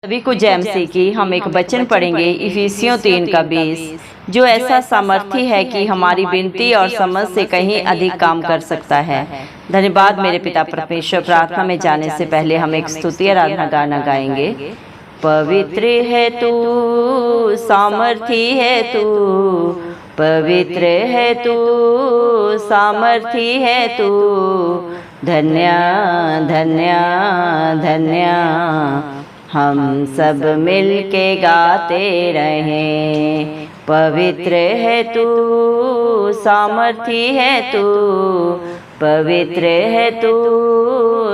सभी को जय मसीह की। हम एक वचन पढ़ेंगे इफिसियों 3 का 20, जो ऐसा सामर्थी है कि हमारी विनती और समझ से कहीं अधिक काम कर सकता है। धन्यवाद मेरे पिता परमेश्वर। प्रार्थना में जाने से पहले हम एक स्तुति आराधना गाना गाएंगे। पवित्र है तू, सामर्थी है तू, पवित्र है तू, सामर्थी है तू, धन्य धन्य धन्य। हम सब मिल के गाते रहें। पवित्र है तू, सामर्थी है तू, पवित्र है तू,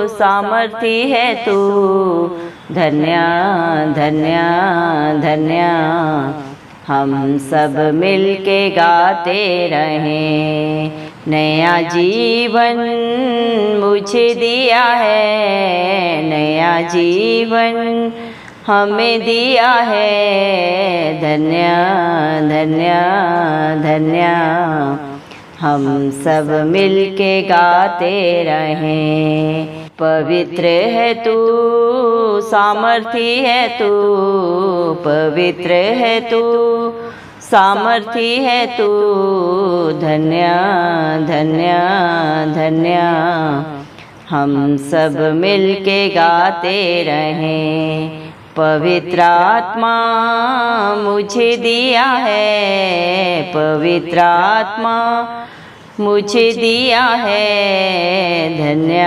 सामर्थी है तू, धन्य धन्य धन्य। हम सब मिल के गाते रहें। नया जीवन मुझे दिया है, नया जीवन हमें दिया है, धन्य धन्य धन्य। हम सब मिल के गाते रहें। पवित्र है तू, सामर्थी है तू, पवित्र है तू, सामर्थी है तू, धन्य धन्य धन्य। हम सब मिल के गाते रहें। पवित्र आत्मा मुझे दिया है, पवित्र आत्मा मुझे दिया है, धन्य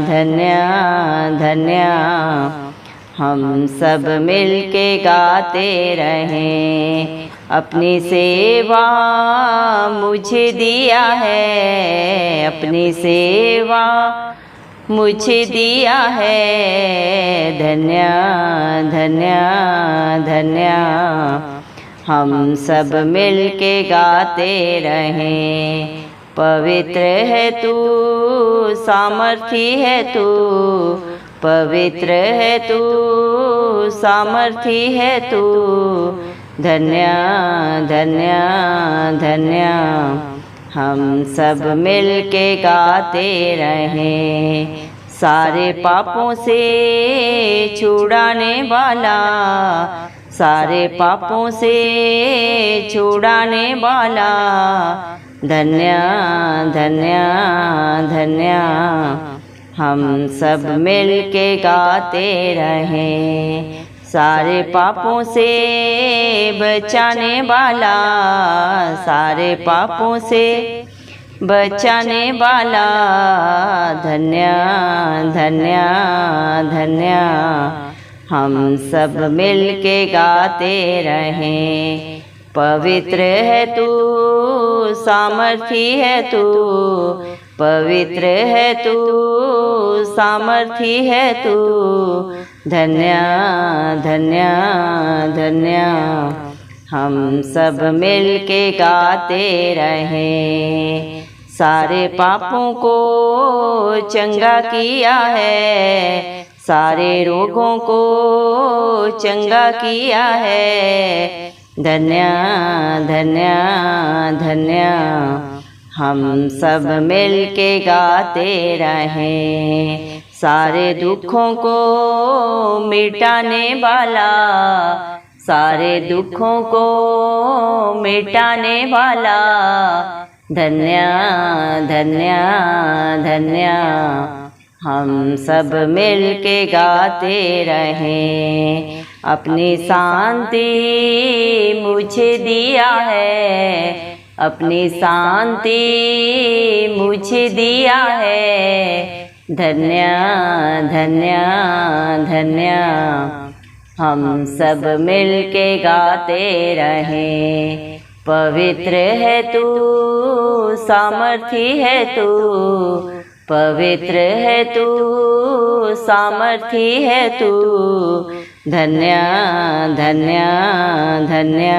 धन्य धन्य। हम सब मिल के गाते रहें। अपनी सेवा मुझे दिया है, अपनी सेवा मुझे दिया है, धन्य धन्य धन्य। हम सब मिल के गाते रहें। पवित्र है तू, सामर्थी है तू, पवित्र है तू, सामर्थी है तू, धन्य धन्य धन्य। हम सब मिल के गाते रहें। सारे पापों से छुड़ाने वाला, सारे पापों से छुड़ाने वाला, धन्य धन्य धन्य। हम सब मिल के गाते रहें। सारे पापों से बचाने वाला, सारे पापों से बचाने वाला, धन्य धन्य धन्य। हम सब मिल के गाते रहें। पवित्र है तू, सामर्थी है तू, पवित्र है तू, सामर्थी है तू, धन्य धन्य धन्य। हम सब मिल के गाते रहें। सारे पापों को चंगा किया है, सारे रोगों को चंगा किया है, धन्य धन्य धन्य। हम सब मिल के गाते रहें। सारे दुखों को मिटाने वाला, सारे दुखों को मिटाने वाला, धन्य धन्य धन्य। हम सब मिल के गाते रहें। अपनी शांति मुझे दिया है, अपनी शांति मुझे दिया है, धन्य धन्य धन्य। हम सब मिल के गाते रहें। पवित्र है तू, सामर्थी है तू, पवित्र है तू, सामर्थी है तू, धन्य धन्य धन्य।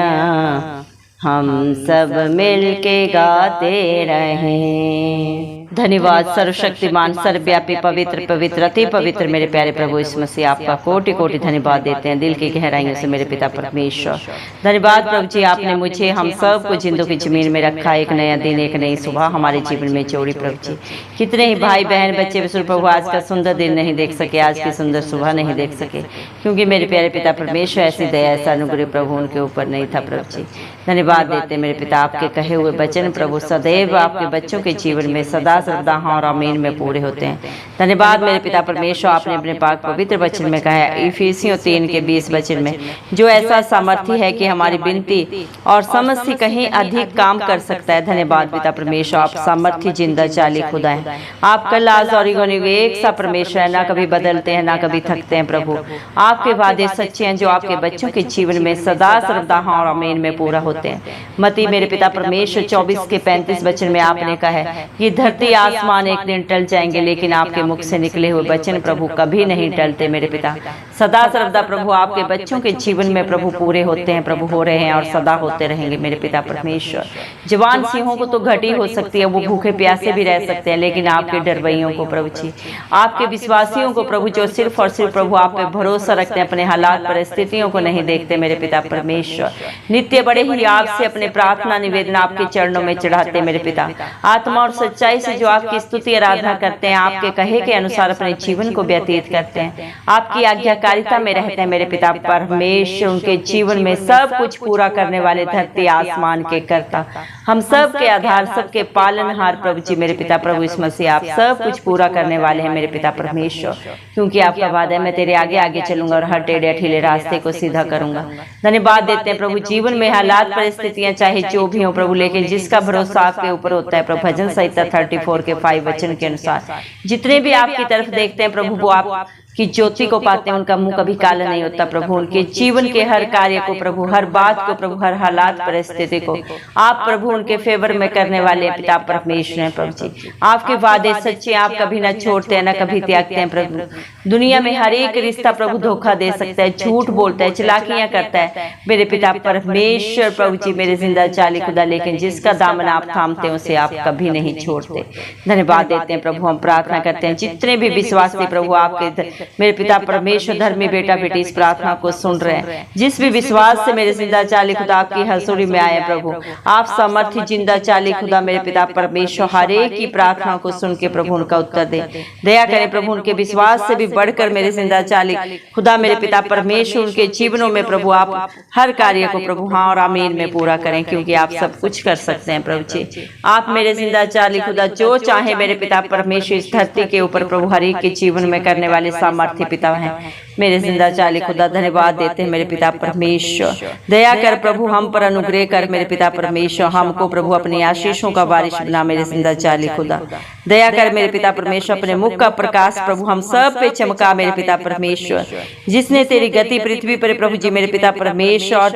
हम सब मिल के गाते रहें। धन्यवाद सर्वशक्तिमान सर्वव्यापी पवित्र पवित्र अति पवित्र मेरे प्यारे प्रभु यीशु मसीह, आपका कोटि कोटि धन्यवाद देते हैं दिल की गहराइयों से मेरे पिता परमेश्वर। धन्यवाद प्रभु जी, आपने मुझे हम सब को जिंदों की जमीन में रखा। एक नया दिन एक नई सुबह हमारे जीवन में जोड़ी प्रभु जी। कितने ही भाई बहन बच्चे विश्व प्रभु आज का सुंदर दिन नहीं देख सके, आज की सुंदर सुबह नहीं देख सके, क्योंकि मेरे प्यारे पिता परमेश्वर ऐसी दया ऐसा अनुग्रह प्रभु उनके ऊपर नहीं था प्रभु जी। धन्यवाद देते मेरे पिता, आपके कहे हुए वचन प्रभु सदैव आपके बच्चों के जीवन में सदा सर्वदा हाँ और आमीन में पूरे होते हैं। धन्यवाद मेरे पिता परमेश्वर, आपने अपने पाक पवित्र वचन में कहा है इफिसियों 3:20 वचन में, जो ऐसा सामर्थ्य है कि हमारी विनती और समझ से कहीं अधिक काम कर सकता है। धन्यवाद पिता परमेश्वर, आप सामर्थ्य जिंदा चाली खुदा है। आप कल आज और एक सा परमेश्वर है, ना कभी बदलते हैं ना कभी थकते हैं प्रभु। आपके वादे सच्चे हैं जो आपके बच्चों के जीवन में सदा सर्वदा हाँ और आमीन में पूरा होते हैं। मती मेरे पिता परमेश्वर 24:35 वचन में आपने कहा है ये धरती आसमान एक दिन टल जाएंगे, लेकिन आपके मुख से निकले हुए वचन प्रभु कभी नहीं टलते मेरे पिता। सदा सर्वदा प्रभु आपके बच्चों के जीवन में प्रभु पूरे होते हैं प्रभु, हो रहे हैं और सदा होते रहेंगे मेरे पिता परमेश्वर। जवान सिंहों को तो घटी हो सकती है, वो भूखे प्यासे भी रह सकते हैं, लेकिन आपके डरवैयों को प्रभु जी, आपके विश्वासियों को प्रभु जो सिर्फ और सिर्फ प्रभु आप पे भरोसा रखते हैं, अपने हालात परिस्थितियों को नहीं देखते मेरे पिता परमेश्वर, नित्य बड़े ही आपसे अपने प्रार्थना निवेदन आपके चरणों में चढ़ाते मेरे पिता। आत्मा और सच्चाई से जो आपकी स्तुति आराधना करते हैं, आपके कहे के अनुसार अपने जीवन को व्यतीत करते हैं, आपकी आज्ञाकारिता में रहते हैं मेरे पिता परमेश्वर, उनके जीवन में सब कुछ पूरा करने वाले धरती आसमान के कर्ता, हम सब के आधार सबके पालनहार प्रभु जी मेरे पिता प्रभु यीशु मसीह, आप सब कुछ पूरा करने वाले हैं मेरे पिता परमेश्वर, क्योंकि आपका वादा है मैं तेरे आगे आगे चलूंगा और हर टेढ़े अठीले रास्ते को सीधा करूंगा। धन्यवाद देते हैं प्रभु, जीवन में हालात परिस्थितियां चाहे जो भी हो प्रभु, लेकिन जिसका भरोसा आपके ऊपर होता है प्रभु, भजन संहिता 34:5 वचन के अनुसार जितने भी आपकी तरफ देखते हैं प्रभु वो आप की ज्योति को पाते हैं, उनका मुंह कभी काला नहीं होता प्रभु। उनके जीवन के हर कार्य को प्रभु, हर बात को प्रभु, हर हालात परिस्थिति को आप प्रभु उनके फेवर में करने वाले पिता परमेश्वर हैं प्रभु जी। आपके वादे सच्चे, आप कभी ना छोड़ते हैं ना कभी त्यागते हैं प्रभु। दुनिया में हर एक रिश्ता प्रभु धोखा दे सकता है, झूठ बोलता है, चलाकियां करता है मेरे पिता परमेश्वर प्रभु जी मेरे जिंदा चाली खुदा, लेकिन जिसका दामन आप थामते हैं उसे आप कभी नहीं छोड़ते। धन्यवाद देते हैं प्रभु, हम प्रार्थना करते हैं जितने भी विश्वासी प्रभु आपके मेरे पिता परमेश्वर धर्मी बेटा बेटी इस प्रार्थना को सुन रहे हैं, जिस भी विश्वास से मेरे जिंदा चाली खुदा आपकी हजूरी में आए प्रभु, आप सामर्थ्य जिंदा चाली खुदा मेरे पिता परमेश्वर हर एक की प्रार्थना को सुन के प्रभु उनका उत्तर दे। दया करें प्रभु, उनके विश्वास से भी बढ़कर मेरे जिंदा चाली खुदा मेरे पिता परमेश्वर उनके जीवनों में प्रभु आप हर कार्य को प्रभु हाँ और आमीन में पूरा करें, क्योंकि आप सब कुछ कर सकते हैं प्रभु जी। आप मेरे जिंदा चाली खुदा जो चाहे मेरे पिता परमेश्वर इस धरती के ऊपर प्रभु हर एक के जीवन में करने वाले सामर्थ्य पिता हैं मेरे जिंदा चाली खुदा। धन्यवाद देते हैं मेरे पिता परमेश्वर, दया कर प्रभु हम पर अनुग्रह कर मेरे पिता परमेश्वर, हमको प्रभु अपनी आशीषों का बारिश बना मेरे जिंदा चाली खुदा। दया कर मेरे पिता परमेश्वर, अपने मुख का प्रकाश प्रभु हम सब पे चमका मेरे पिता परमेश्वर, जिसने तेरी गति पृथ्वी पर प्रभु जी मेरे पिता परमेश्वर और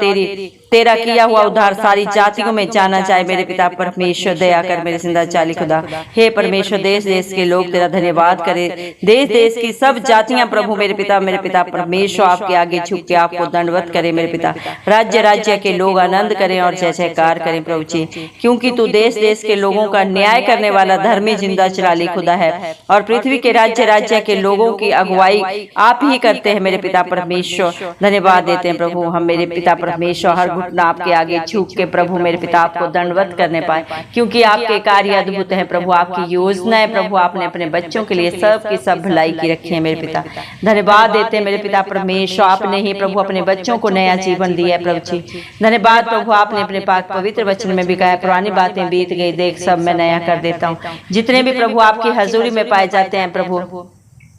तेरा किया हुआ उद्धार सारी जातियों में जाना जाए मेरे पिता परमेश्वर। दया कर मेरे जिंदा चाली खुदा। हे परमेश्वर, देश देश के लोग तेरा धन्यवाद करे, देश देश की सब जातियां प्रभु मेरे पिता परमेश्वर आपके आगे झुक के आपको दंडवत करे मेरे पिता। राज्य राज्य के लोग आनंद करें और जय जयकार करें प्रभु जी, क्योंकि तू देश देश के लोगों का न्याय करने वाला धर्मी जिंदा चाली खुदा है, और पृथ्वी के राज्य राज्य के लोगों की अगुवाई आप ही करते हैं मेरे पिता परमेश्वर। धन्यवाद देते हैं प्रभु, हम मेरे पिता परमेश्वर हर घुटना आपके आगे झुक के प्रभु मेरे पिता आपको दंडवत करने पाए, क्योंकि आपके कार्य अद्भुत है प्रभु, आपकी योजना है प्रभु, आपने अपने बच्चों के लिए सब की सब भलाई की रखी है मेरे पिता। धन्यवाद देते हैं मेरे पिता परमेश्वर, आपने ही प्रभु अपने बच्चों को नया जीवन दिया है प्रभु जी। धन्यवाद प्रभु, आपने अपने पाक पवित्र वचन में भी कहा पुरानी बातें बीत गई, देख सब मैं नया कर देता हूँ। जितने भी प्रभु आपकी हजूरी में पाए जाते हैं प्रभु,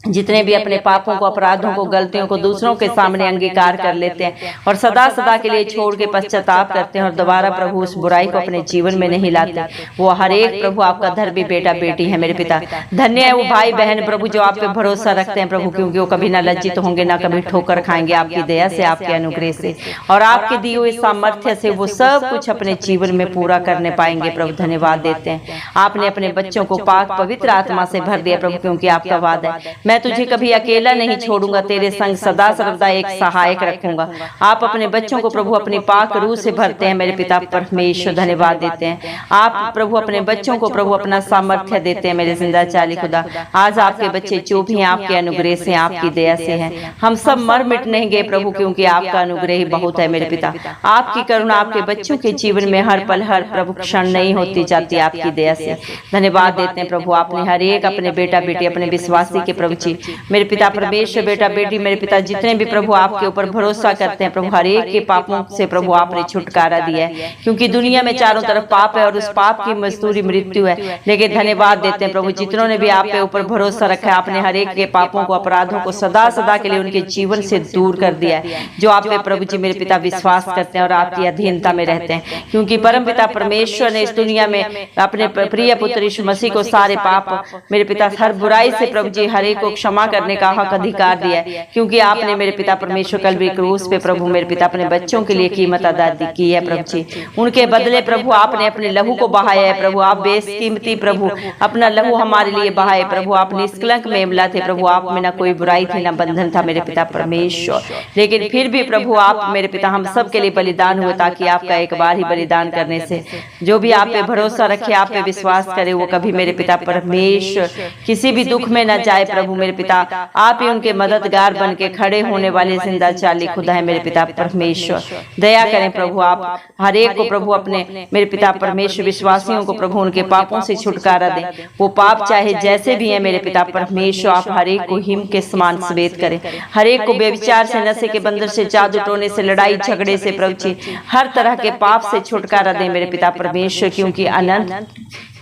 जितने भी अपने पापों को अपराधों को गलतियों को दूसरों के सामने अंगीकार कर लेते हैं और सदा सदा के लिए छोड़ के पश्चाताप करते हैं और दोबारा प्रभु उस बुराई को अपने जीवन में नहीं लाते, वो हर एक प्रभु आपका धर्मी बेटा बेटी है मेरे पिता। धन्य है वो भाई बहन प्रभु जो आप पे भरोसा रखते हैं प्रभु, क्योंकि वो कभी ना लज्जित होंगे ना कभी ठोकर खाएंगे, आपकी दया से आपके अनुग्रह से और आपके दिए हुए सामर्थ्य से वो सब कुछ अपने जीवन में पूरा करने पाएंगे प्रभु। धन्यवाद देते हैं, आपने अपने बच्चों को पाक पवित्र आत्मा से भर दिया प्रभु, क्योंकि आपका वादा है मैं मैं तुझे कभी अकेला नहीं छोड़ूंगा, तेरे संग सदा सर्वदा एक सहायक रखूंगा। आप अपने बच्चों को प्रभु अपनी पाक रूह से भरते हैं मेरे पिता परमेश्वर, धन्यवाद देते हैं। आप प्रभु अपने बच्चों को प्रभु अपना सामर्थ्य देते हैं मेरे जिंदा चाली खुदा। आज आपके बच्चे जो भी हैं आपके अनुग्रह से, आपकी दया से हैं। हम सब मर मिट नहीं गए प्रभु, क्योंकि आपका अनुग्रह ही बहुत है मेरे पिता। आपकी करुणा आपके बच्चों के जीवन में हर पल हर प्रभु क्षण नहीं होती जाती, आपकी दया से धन्यवाद देते हैं प्रभु। आपने हर एक अपने बेटा बेटी अपने विश्वासी के प्रभु जी मेरे पिता परमेश्वर, बेटा बेटी मेरे पिता जितने भी प्रभु आपके ऊपर भरोसा करते हैं प्रभु, हर एक के पापों से प्रभु आपने छुटकारा दिया है, क्योंकि दुनिया में चारों तरफ पाप है और उस पाप की मजदूरी मृत्यु है। लेकिन धन्यवाद देते हैं प्रभु, जितनों ने भी आप पे ऊपर भरोसा रखा है, आपने हर एक के पापों को अपराधों को सदा सदा के लिए उनके जीवन से दूर कर दिया है। जो आप पे प्रभु जी मेरे पिता विश्वास करते हैं और आपकी अधीनता में रहते हैं, क्योंकि परम पिता परमेश्वर ने इस दुनिया में अपने प्रिय पुत्र यीशु मसीह को सारे पाप मेरे पिता हर बुराई से प्रभु जी हर एक को क्षमा करने का हक अधिकार दिया है, क्योंकि आपने मेरे पिता परमेश्वर कल्वरी क्रूस पे प्रभु मेरे पिता अपने बच्चों के लिए कीमत अदा की है प्रभु जी। उनके बदले प्रभु आपने अपने लहू को बहाया है प्रभु। आप बेकीमती प्रभु अपना लहू हमारे लिए बहाए प्रभु। आप निष्कलंक मेमला थे प्रभु, आप में ना कोई बुराई थी ना बंधन था मेरे पिता परमेश्वर। लेकिन फिर भी प्रभु आप मेरे पिता हम सब के लिए बलिदान हुए, ताकि आपका एक बार ही बलिदान करने से जो भी आप पे भरोसा रखे, आप पे विश्वास करे, वो कभी मेरे पिता परमेश्वर किसी भी दुख में न जाए प्रभु मेरे पिता। आप ही उनके मददगार बन के खड़े होने वाले जिंदा चाली खुदा है मेरे पिता परमेश्वर। दया करें प्रभु, आप हर एक को प्रभु अपने मेरे पिता परमेश्वर विश्वासियों को प्रभु उनके पापों से छुटकारा दें। वो पाप चाहे जैसे भी है मेरे पिता परमेश्वर, आप हर एक को हिम के समान सफेद करें। हर एक को बेविचार से, नशे के बंधन से, जादू टोने से, लड़ाई झगड़े से प्रभु जी हर तरह के पाप से छुटकारा दें मेरे पिता परमेश्वर, क्योंकि अनंत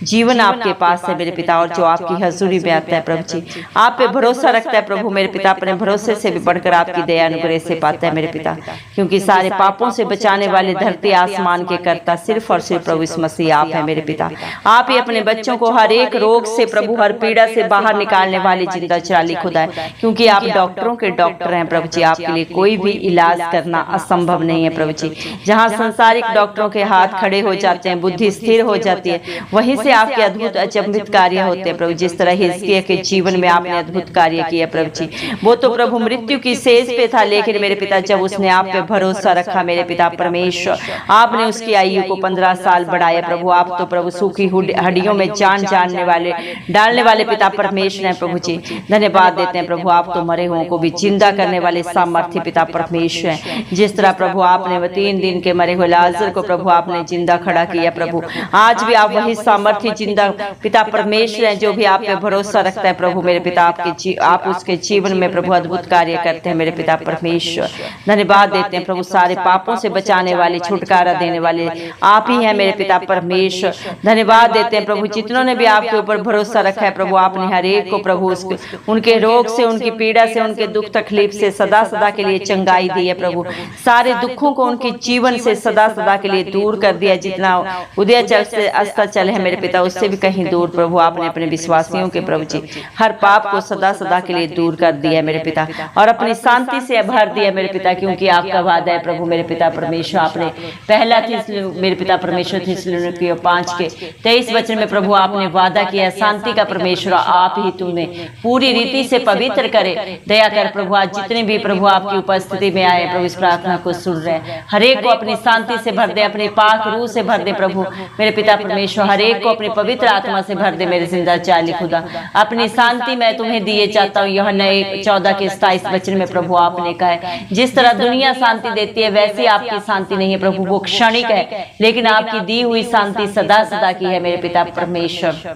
जीवन आपके पास है मेरे पिता, और जो आपकी हजूरी में आता है प्रभु जी आप पे भरोसा रखता है प्रभु मेरे पिता, अपने भरोसे से भी बढ़कर आपकी दया अनुग्रह से पाता है मेरे पिता, क्योंकि सारे पापों से बचाने वाले धरती आसमान के कर्ता सिर्फ और सिर्फ प्रभु यीशु मसीह आप है मेरे पिता। आप ही अपने बच्चों को हर एक रोग से प्रभु हर पीड़ा से बाहर निकालने वाले जिंदा चाली खुदा है, क्योंकि आप डॉक्टरों के डॉक्टर हैं प्रभु जी। आपके लिए कोई भी इलाज करना असंभव नहीं है प्रभु जी। जहाँ संसारिक डॉक्टरों के हाथ खड़े हो जाते हैं, बुद्धि स्थिर हो जाती है, वहीं से आपके अद्भुत अचंभित कार्य होते हैं प्रभु। जिस तरह हिजकिय्याह के जीवन में आपने अद्भुत कार्य किया प्रभु जी, वो तो प्रभु मृत्यु की सेज पे था, लेकिन मेरे पिता जब उसने आप पे भरोसा रखा मेरे पिता परमेश्वर, आपने उसकी आयु को 15 साल बढ़ाया प्रभु। आप तो प्रभु सूखी हड्डियों में जान डालने वाले पिता परमेश्वर हैं प्रभु जी। धन्यवाद देते हैं प्रभु, आप तो मरे हुओं को भी जिंदा करने वाले सामर्थ्य पिता परमेश्वर हैं। जिस तरह प्रभु आपने 3 दिन के मरे हुए लाजर को प्रभु आपने जिंदा खड़ा किया प्रभु, आज भी आप वही सामर्थ्य जिंदा पिता परमेश्वर हैं। जो भी आप पे भरोसा रखता है प्रभु मेरे पिता आप उसके जीवन में प्रभु अद्भुत कार्य करते हैं मेरे पिता परमेश्वर। धन्यवाद देते हैं प्रभु, सारे पापों से बचाने वाले छुटकारा देने वाले आप ही हैं मेरे पिता परमेश्वर। धन्यवाद देते हैं प्रभु, जितनों ने भी आपके ऊपर भरोसा रखा है प्रभु, आपने हर एक को प्रभु उनके रोग से, उनकी पीड़ा से, उनके दुख तकलीफ से सदा सदा के लिए चंगाई दी है प्रभु। सारे दुखों को उनके जीवन से सदा सदा के लिए दूर कर दिया। जितना उदयाचल से अस्ताचल है मेरे पिता, उससे भी कहीं दूर प्रभु आपने अपने विश्वासियों के प्रभु जी हर पाप को सदा सदा के लिए दूर कर दिया मेरे पिता, और अपनी शांति से भर दिया मेरे पिता, क्योंकि आपका वादा है प्रभु मेरे पिता परमेश्वर। आपने पहला मेरे पिता परमेश्वर थिस्सलुनीकियों 5 के 23 वचन में प्रभु आपने वादा किया, शांति का परमेश्वर आप ही तुम्हें पूरी रीति से पवित्र करे। दया कर प्रभु, आज जितने भी प्रभु आपकी उपस्थिति में आए प्रभु इस प्रार्थना को सुन रहे हैं, हर एक को अपनी शांति से भर दे, अपनी पाक रूह से भर दे प्रभु मेरे पिता परमेश्वर। हर एक को अपनी पवित्र आत्मा से भर दे मेरे जिंदा चाली खुदा। अपनी शांति मैं तुम्हें दिए चाहता हूँ। यह नए 14 के 27 वचन में प्रभु आपने कहा है, जिस तरह दुनिया शांति देती है वैसी आपकी शांति नहीं है प्रभु, वो क्षणिक है, लेकिन आपकी दी हुई शांति सदा सदा की है मेरे पिता परमेश्वर।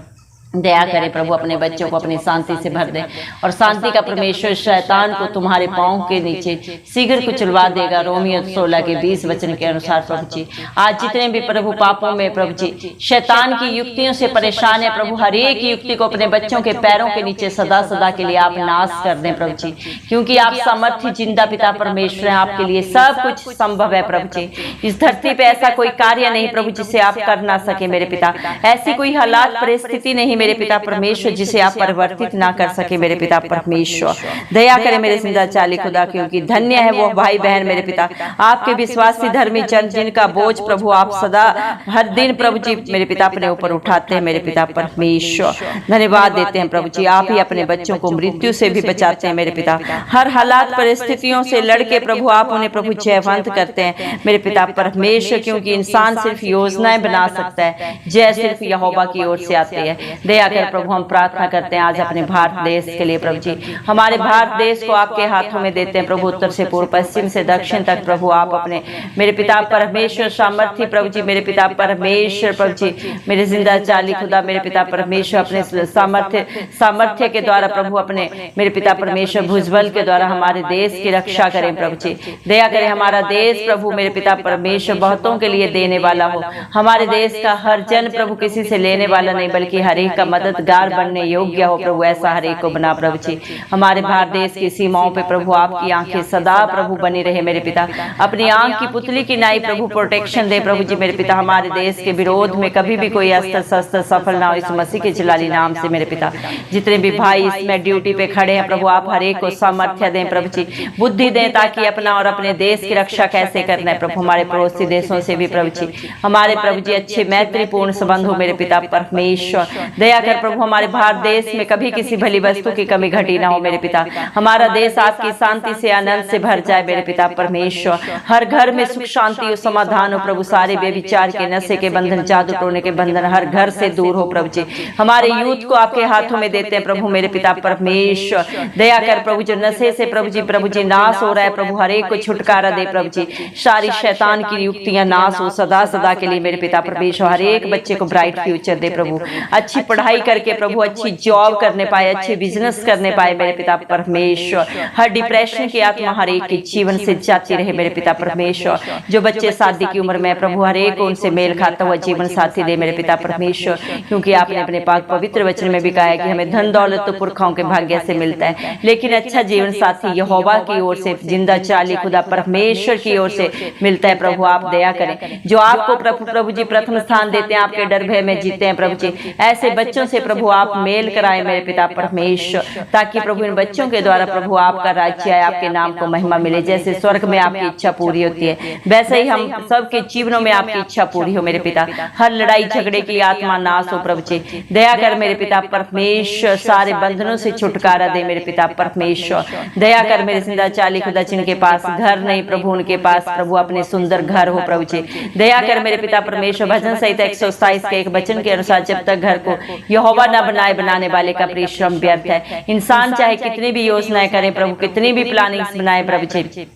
दया करे प्रभु, अपने बच्चों को अपनी शांति से भर दे, और शांति का परमेश्वर शैतान को तुम्हारे पांव के नीचे शीघ्र कुचलवा देगा। रोमियो 16 के 20 वचन के अनुसार प्रभु जी आज जितने भी प्रभु पापों में प्रभु जी शैतान की युक्तियों से परेशान है प्रभु, हर एक युक्ति को अपने बच्चों के पैरों के नीचे सदा सदा के लिए आप नाश कर दें प्रभु जी, क्योंकि आप सामर्थ्य जिंदा पिता परमेश्वर हैं। आपके लिए सब कुछ संभव है प्रभु जी। इस धरती पे ऐसा कोई कार्य नहीं प्रभु जिसे आप कर ना सके मेरे पिता, ऐसी कोई हालात परिस्थिति नहीं मेरे पिता परमेश्वर जिसे आप परिवर्तित ना कर सके मेरे पिता परमेश्वर। दया करें मेरे जिंदा चाली खुदा, क्योंकि धन्य है वो भाई बहन मेरे पिता, आपके विश्वासी धर्मी जन जिनका बोझ प्रभु आप सदा हर दिन प्रभु जी मेरे पिता अपने ऊपर उठाते हैं मेरे पिता परमेश्वर। धन्यवाद देते हैं प्रभु जी, आप ही अपने बच्चों को मृत्यु से भी बचाते हैं मेरे पिता। हर हालात परिस्थितियों से लड़के प्रभु आप उन्हें प्रभु जयवंत करते हैं मेरे पिता परमेश्वर, क्योंकि इंसान सिर्फ योजनाएं बना सकता है, जय सिर्फ यहोवा की ओर से आती है। दया कर प्रभु हम प्रार्थना करते हैं आज अपने भारत देश के लिए प्रभु जी, हमारे भारत देश को आपके हाथों में देते हैं प्रभु। उत्तर से पूर्व, पश्चिम से दक्षिण तक प्रभु आप अपने मेरे पिता परमेश्वर सामर्थ्य प्रभु जी मेरे पिता परमेश्वर प्रभु जी मेरे जिंदा चाली खुदा मेरे पिता परमेश्वर अपने सामर्थ्य के द्वारा प्रभु अपने मेरे पिता परमेश्वर भुजबल के द्वारा हमारे देश की रक्षा करें प्रभु जी। दया करें हमारा देश प्रभु मेरे पिता परमेश्वर बहुतों के लिए देने वाला हो। हमारे देश का हर जन प्रभु किसी से लेने वाला नहीं बल्कि हर एक का मददगार बनने योग्य हो प्रभु, ऐसा हर एक को बना प्रभु जी। हमारे भारत देश की सीमाओं पे प्रभु आपकी आंखें सदा प्रभु बनी रहे मेरे पिता, अपनी आंख की पुतली की नाई प्रभु प्रोटेक्शन दे प्रभु जी मेरे पिता। हमारे देश के विरोध में कभी भी कोई अस्त्र शस्त्र सफल ना हो इस मसीह के जलाली नाम से मेरे पिता। जितने भी भाई इसमें ड्यूटी पे खड़े हैं प्रभु आप हर एक को सामर्थ्य दें प्रभु जी, बुद्धि दें ताकि अपना और अपने देश की रक्षा कैसे करना है प्रभु। हमारे पड़ोसी देशों से भी प्रभु जी हमारे प्रभु जी अच्छे मैत्रीपूर्ण संबंध हो मेरे पिता परमेश्वर। दया कर प्रभु हमारे भारत देश में कभी किसी भली वस्तु की कमी घटी ना हो मेरे पिता। हमारा देश आपकी शांति से आनंद से भर जाए मेरे पिता परमेश्वर। हर घर में सुख शांति और समाधान हो प्रभु। सारे बेविचार के नशे के बंधन जादू टोने के बंधन हर घर से दूर हो प्रभु जी। हमारे यूथ को आपके हाथों में देते हैं प्रभु मेरे पिता परमेश्वर। दया कर प्रभु जो नशे से प्रभु जी नाश हो रहा है प्रभु, हर एक को छुटकारा दे प्रभु जी। सारी शैतान की युक्तियां नाश हो सदा सदा के लिए मेरे पिता परमेश्वर। हर एक बच्चे को ब्राइट फ्यूचर दे प्रभु, अच्छी पढ़ाई करके प्रभु अच्छी जॉब करने पाए, अच्छे बिजनेस करने पाए मेरे पिता परमेश्वर। हर डिप्रेशन की आत्मा हर एक के जीवन से जाती रहे मेरे पिता परमेश्वर। जो बच्चे शादी की उम्र में प्रभु हर एक उनसे मेल खाता हुआ जीवन साथी दे मेरे पिता परमेश्वर, क्योंकि आपने अपने पाक पवित्र वचन में भी कहा है कि हमें धन दौलत तो पुरखाओं के भाग्य से मिलता है, लेकिन अच्छा जीवन साथी यहोवा की ओर से जिंदा चाली खुदा परमेश्वर की ओर से मिलता है प्रभु। आप दया करें जो आपको प्रभु जी प्रथम स्थान देते हैं, आपके डर भय में जीते हैं प्रभु जी। ऐसे बच्चों से प्रभु आप मेल कराएं मेरे पिता परमेश्वर, ताकि प्रभु इन बच्चों के द्वारा प्रभु आपका राज्य है, आपके नाम को महिमा मिले। जैसे स्वर्ग में आपकी इच्छा पूरी होती है वैसे ही हम सबके जीवनों में आपकी इच्छा पूरी हो मेरे पिता। हर लड़ाई झगड़े की आत्मा नाश हो प्रभु जी। दया कर मेरे पिता परमेश्वर, सारे बंधनों से छुटकारा दे मेरे पिता परमेश्वर। दया कर मेरे जिंदा चाली खुदा जिनके पास घर नहीं प्रभु उनके पास प्रभु अपने सुंदर घर हो प्रभु जी। दया कर मेरे पिता परमेश्वर। भजन संहिता 127 के एक वचन के अनुसार जब तक घर को यहोवा न बनाए बनाने वाले का परिश्रम व्यर्थ है। इंसान चाहे कितनी भी योजनाएं करें प्रभु, कितनी भी प्लानिंग्स बनाए प्रभु जी,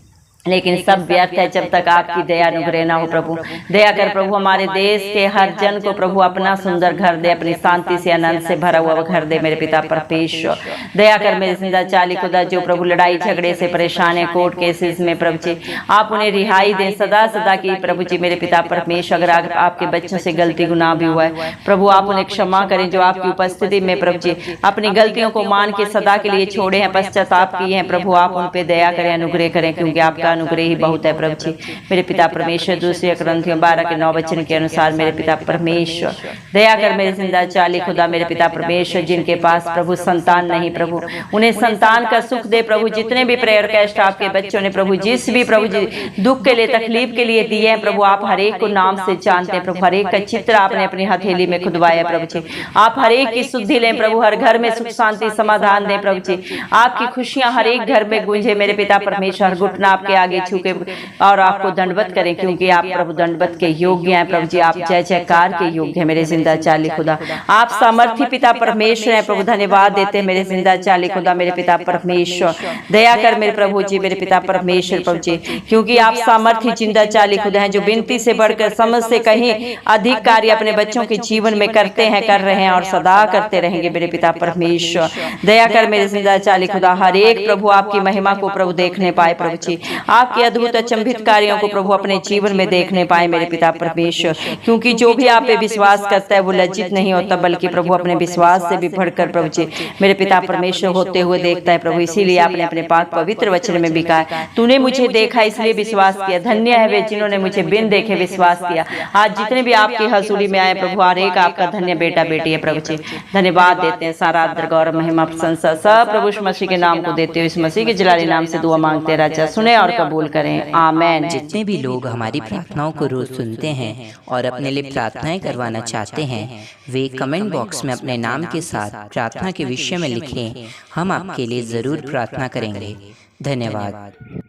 लेकिन सब व्यर्थ है जब तक आपकी दया अनुग्रह ना हो प्रभु। दया कर प्रभु हमारे देश के हर जन को प्रभु अपना सुंदर घर दे, अपनी शांति से आनंद से भरा हुआ घर दे मेरे पिता परमेश्वर। दया कर मेरे जिंदा चाली खुदा जो प्रभु लड़ाई झगड़े से परेशान है, कोर्ट केसेस में प्रभु जी आप उन्हें रिहाई दें सदा सदा की प्रभु जी मेरे पिता परमेश्वर। अगर आपके बच्चों से गलती गुनाह भी हुआ है प्रभु आप उन्हें क्षमा करें, जो आपकी उपस्थिति में प्रभु जी अपनी गलतियों को मान के सदा के लिए छोड़े हैं, पश्चाताप किए हैं प्रभु आप उन पे दया करें अनुग्रह करें, क्योंकि आपका अनुग्रह ही बहुत है प्रभु जी मेरे पिता परमेश्वर। दूसरे ग्रंथियों 12 के 9 वचन के अनुसार मेरे पिता परमेश्वर दया कर मेरे जिंदा चाली खुदा मेरे पिता परमेश्वर। जिनके पास प्रभु संतान नहीं प्रभु उन्हें संतान का सुख दे प्रभु। जितने भी प्रेयर कैस्ट आपके बच्चों ने प्रभु जिस भी प्रभु जी दुख के लिए तकलीफ के लिए दिए हैं प्रभु आप हर एक को नाम से जानते हैं प्रभु। हर एक का चित्र आपने अपनी हथेली में खुदवाया प्रभु जी। आप हर एक की शुद्धि लें प्रभु, हर घर में सुख शांति समाधान दें प्रभु जी। आपकी खुशियां हर एक घर में गूंजे मेरे पिता परमेश्वर। घुटना आपके आगे छू के और आपको दंडवत करें, क्योंकि आप प्रभु दंडवत के योग्य हैं प्रभु जी। आप जय जयकार के योग्य हैं मेरे जिंदा चाली खुदा। आप सामर्थी पिता परमेश्वर हैं प्रभु। धन्यवाद देते हैं मेरे जिंदा चाली खुदा मेरे पिता परमेश्वर। दया कर मेरे प्रभु जी मेरे पिता परमेश्वर प्रभु जी, क्योंकि आप सामर्थी जिंदा चाली खुदा हैं जो विनती से बढ़कर समझ से कहीं अधिक कार्य अपने बच्चों के जीवन में करते हैं, कर रहे हैं और सदा करते रहेंगे मेरे पिता परमेश्वर। दया कर मेरे जिंदा चाली खुदा हर एक प्रभु आपकी महिमा को प्रभु देखने पाए प्रभु जी। आपके अद्भुत अचंभित कार्यों को प्रभु अपने जीवन में देखने पाए मेरे पिता परमेश्वर, क्योंकि जो भी आप पे विश्वास करता है वो लज्जित नहीं होता, बल्कि प्रभु अपने विश्वास से भी बढ़कर प्रभु जी मेरे पिता परमेश्वर होते हुए देखता है प्रभु। इसीलिए आपने अपने पाक पवित्र वचन में भी कहा, तूने मुझे देखा इसलिए विश्वास किया। धन्य है वे जिन्होंने मुझे बिन देखे विश्वास किया। आज जितने भी आपकी हजूरी में आए प्रभु, हर एक आपका धन्य बेटा बेटी है प्रभु जी। धन्यवाद देते हैं, सारा आदर गौरव महिमा प्रशंसा सब प्रभु यीशु मसीह के नाम को देते हुए इस मसीह के जलाली नाम से दुआ मांगते हैं, राजा सुने और कबूल करें, आमेन। जितने भी लोग हमारी प्रार्थनाओं को रोज सुनते हैं और अपने लिए प्रार्थनाएं करवाना चाहते हैं, वे कमेंट बॉक्स में अपने नाम के साथ प्रार्थना के विषय में लिखें। हम आपके लिए जरूर प्रार्थना करेंगे। धन्यवाद।